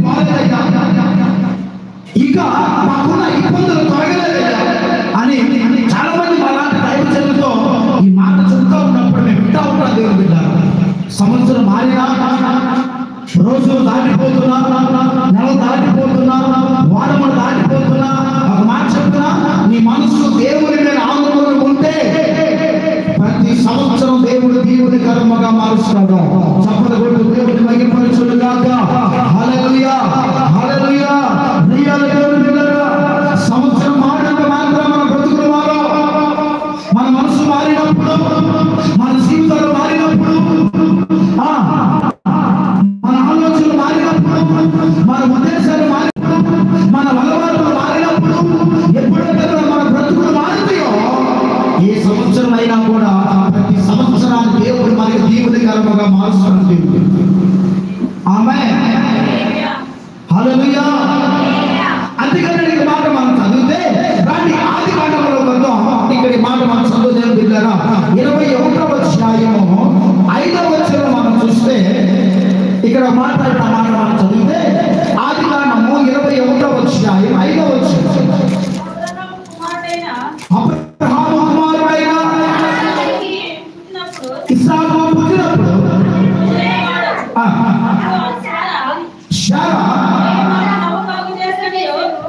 పోలేదయ్యా, ఇక మాకున్న ఇబ్బందులు తొలగలేదయ్యా అని చాలా మంది అలాంటి దైవజనులతో ఈ మాట చెప్తా ఉన్నప్పుడు మేము వింటా ఉంటాం. దేవుని బిడ్డ, సంవత్సరం మారినా, రోజులు దాటిపోతున్నా, నెలలు దాటిపోతున్నా, వారములు దాటిపోతున్నా, ఒక మాట చెప్తున్నా, నీ మనసు దేవుని మీద ఆందోళన ఉంటే ప్రతి సంవత్సరం దేవుడు దేవుని కర్మగా మారుస్తాడు. చప్పట్లు కొట్టు దేవుని మహిమపరచును గాక. హల్లెలూయా, హల్లెలూయా. ప్రియుల దేవుని బిడ్డలారా, సంవత్సరం మారినంత మాత్రం మన బ్రతుకులు మారో. మన మనసు మారినప్పుడు, మన జీవితాలు మారినప్పుడు, మన ఆలోచనలు మారినప్పుడు, మన ఉద్దేశాలు మారినప్పుడు, మన అలవాట్లు మారినప్పుడు, ఎప్పుడైతే మన బ్రతుకులు మారుతాయో ఏ సంవత్సరం అయినా కూడా ప్రతి సంవత్సరాన్ని దేవుడు మనకి దేవుని కర్మగా మారుస్తాడు. దేవుడు ఆమేన్, హల్లెలూయా. అందుకని ఈ మాట మనం చదివితే రండి ఆది కాండంలో వద్దాం. ఇక్కడ ఈ మాట మనం చదువుతాం బిడ్డలారా. 21వ అధ్యాయము 5వ వచనం మనం చూస్తే ఇక్కడ మాట్లాడిన మాట మనం చదివితే ఆది కాండము 21వ అధ్యాయం 5వ వచనం. అబ్రహాము కుమారుడైన ఇస్సాకు పుట్టినప్పుడు శారా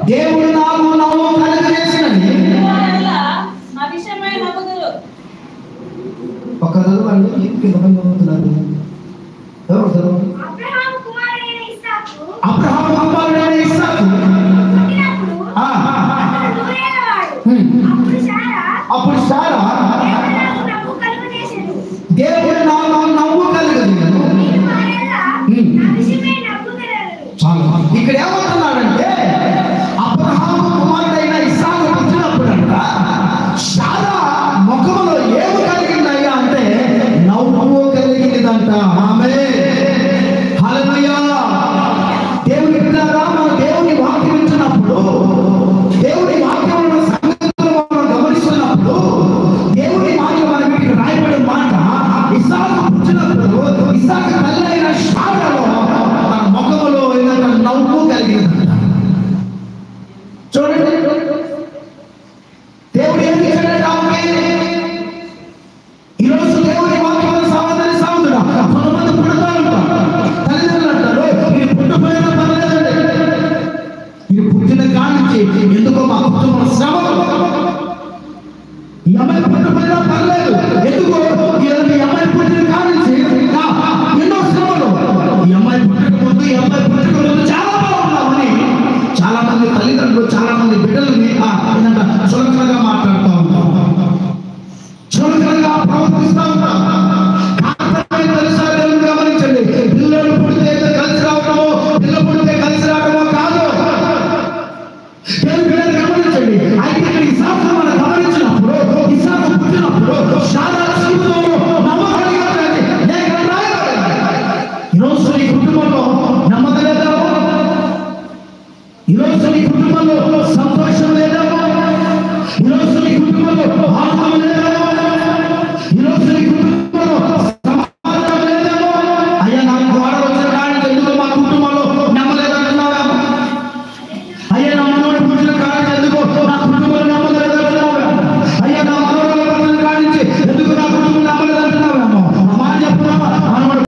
దేవుడు నాకు నవ్వు కలుగజేసినని ఒక చదవండి. చదువుతున్నారు అబ్రహాము కుమారుడైన ఇస్సాకు అప్పుడు శారా దేవుడు నాకు నవ్వు కలుగజేసినని. ఇక్కడ ఏమంటున్నాడంటే అబ్రహాము కుమారుడైన ఇస్సాకు పుట్టినప్పుడంట శారా ముఖంలో ఏమి కలిగిందయ్యా అంటే నవ్వు కలిగిందంట.